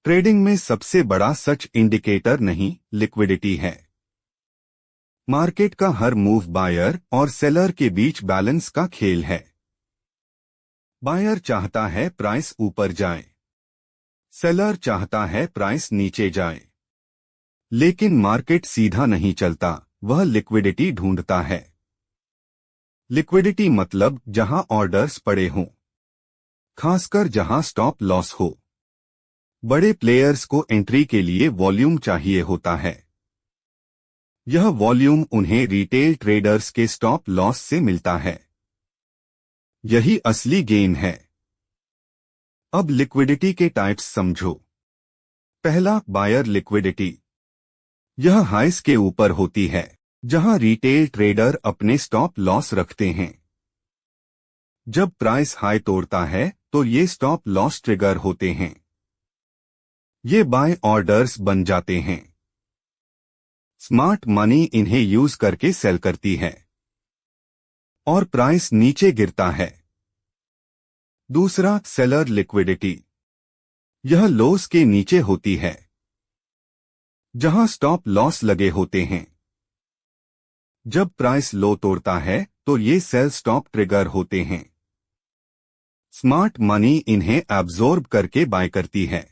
Trading में सबसे बड़ा सच इंडिकेटर नहीं, लिक्विडिटी है। मार्केट का हर मूव बायर और सेलर के बीच बैलेंस का खेल है। बायर चाहता है प्राइस ऊपर जाए, सेलर चाहता है प्राइस नीचे जाए। लेकिन मार्केट सीधा नहीं चलता, वह लिक्विडिटी ढूंढता है। लिक्विडिटी मतलब जहां ऑर्डर्स पड़े हों, खासकर जहां स्टॉप लॉस हो। बड़े प्लेयर्स को एंट्री के लिए वॉल्यूम चाहिए होता है। यह वॉल्यूम उन्हें रिटेल ट्रेडर्स के स्टॉप लॉस से मिलता है। यही असली गेम है। अब लिक्विडिटी के टाइप्स समझो। पहला, बायर लिक्विडिटी। यह हाइस के ऊपर होती है, जहां रिटेल ट्रेडर अपने स्टॉप लॉस रखते हैं। जब प्राइस हाई तोड़ता है तो ये स्टॉप लॉस ट्रिगर होते हैं। ये बाय ऑर्डर्स बन जाते हैं। स्मार्ट मनी इन्हें यूज करके सेल करती है और प्राइस नीचे गिरता है। दूसरा, सेलर लिक्विडिटी। यह लोस के नीचे होती है, जहां स्टॉप लॉस लगे होते हैं। जब प्राइस लो तोड़ता है तो ये सेल स्टॉप ट्रिगर होते हैं। स्मार्ट मनी इन्हें एब्जॉर्ब करके बाय करती है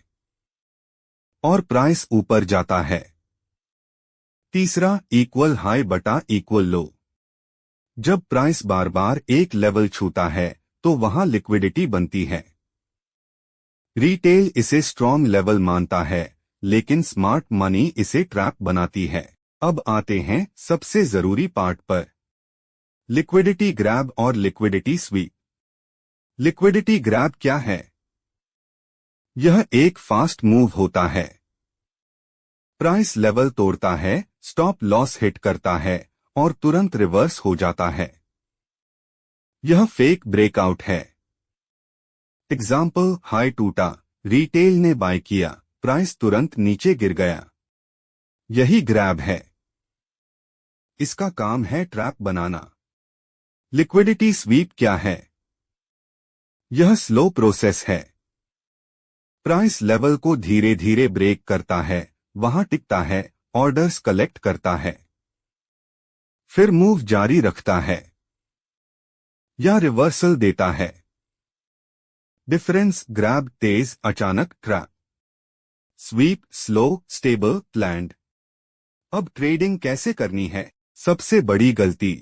और प्राइस ऊपर जाता है। तीसरा, इक्वल हाई बटा इक्वल लो। जब प्राइस बार बार एक लेवल छूता है तो वहां लिक्विडिटी बनती है। रिटेल इसे स्ट्रॉन्ग लेवल मानता है, लेकिन स्मार्ट मनी इसे ट्रैप बनाती है। अब आते हैं सबसे जरूरी पार्ट पर, लिक्विडिटी ग्रैब और लिक्विडिटी स्वीप। लिक्विडिटी ग्रैब क्या है? यह एक फास्ट मूव होता है। प्राइस लेवल तोड़ता है, स्टॉप लॉस हिट करता है और तुरंत रिवर्स हो जाता है। यह फेक ब्रेकआउट है। एग्जाम्पल, हाई टूटा, रिटेल ने बाय किया, प्राइस तुरंत नीचे गिर गया। यही ग्रैब है। इसका काम है ट्रैप बनाना। लिक्विडिटी स्वीप क्या है? यह स्लो प्रोसेस है। प्राइस लेवल को धीरे धीरे ब्रेक करता है, वहां टिकता है, ऑर्डर्स कलेक्ट करता है, फिर मूव जारी रखता है या रिवर्सल देता है। डिफरेंस, ग्रैब तेज, अचानक, trap. Sweep slow, stable, planned. अब ट्रेडिंग कैसे करनी है? सबसे बड़ी गलती,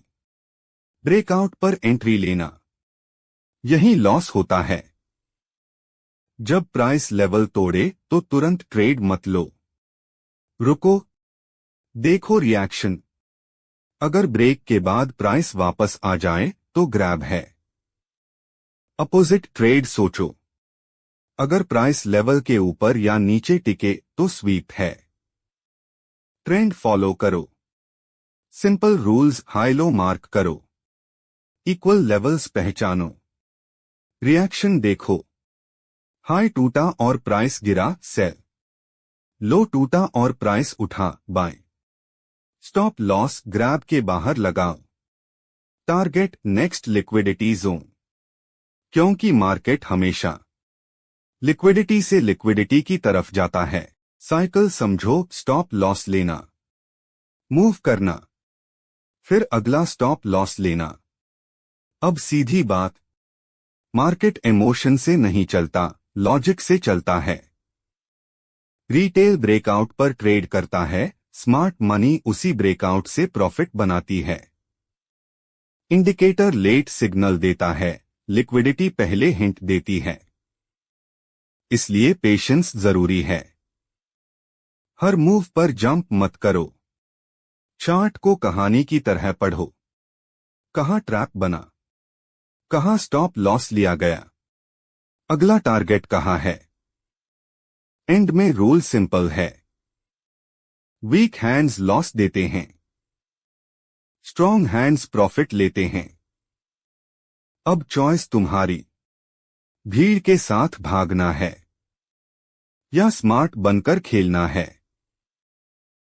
ब्रेकआउट पर एंट्री लेना। यही लॉस होता है। जब प्राइस लेवल तोड़े तो तुरंत ट्रेड मत लो। रुको, देखो रिएक्शन। अगर ब्रेक के बाद प्राइस वापस आ जाए तो ग्रैब है। अपोजिट ट्रेड सोचो। अगर प्राइस लेवल के ऊपर या नीचे टिके तो स्वीप है। ट्रेंड फॉलो करो। Simple rules, high low mark करो, इक्वल लेवल्स पहचानो, रिएक्शन देखो। हाई टूटा और प्राइस गिरा, सेल। लो टूटा और प्राइस उठा, बाय। स्टॉप लॉस ग्रैब के बाहर लगाओ। Target, next liquidity zone. क्योंकि मार्केट हमेशा लिक्विडिटी से लिक्विडिटी की तरफ जाता है। साइकिल समझो, स्टॉप लॉस लेना, मूव करना, फिर अगला स्टॉप लॉस लेना। अब सीधी बात, मार्केट इमोशन से नहीं चलता, लॉजिक से चलता है। रिटेल ब्रेकआउट पर ट्रेड करता है, स्मार्ट मनी उसी ब्रेकआउट से प्रॉफिट बनाती है। इंडिकेटर लेट सिग्नल देता है, लिक्विडिटी पहले हिंट देती है। इसलिए पेशेंस जरूरी है। हर मूव पर जंप मत करो। चार्ट को कहानी की तरह पढ़ो। कहां ट्रैप बना, कहां स्टॉप लॉस लिया गया, अगला टारगेट कहां है। एंड में रूल सिंपल है। वीक हैंड्स लॉस देते हैं, स्ट्रॉन्ग हैंड्स प्रॉफिट लेते हैं। अब चॉइस तुम्हारी, भीड़ के साथ भागना है या स्मार्ट बनकर खेलना है।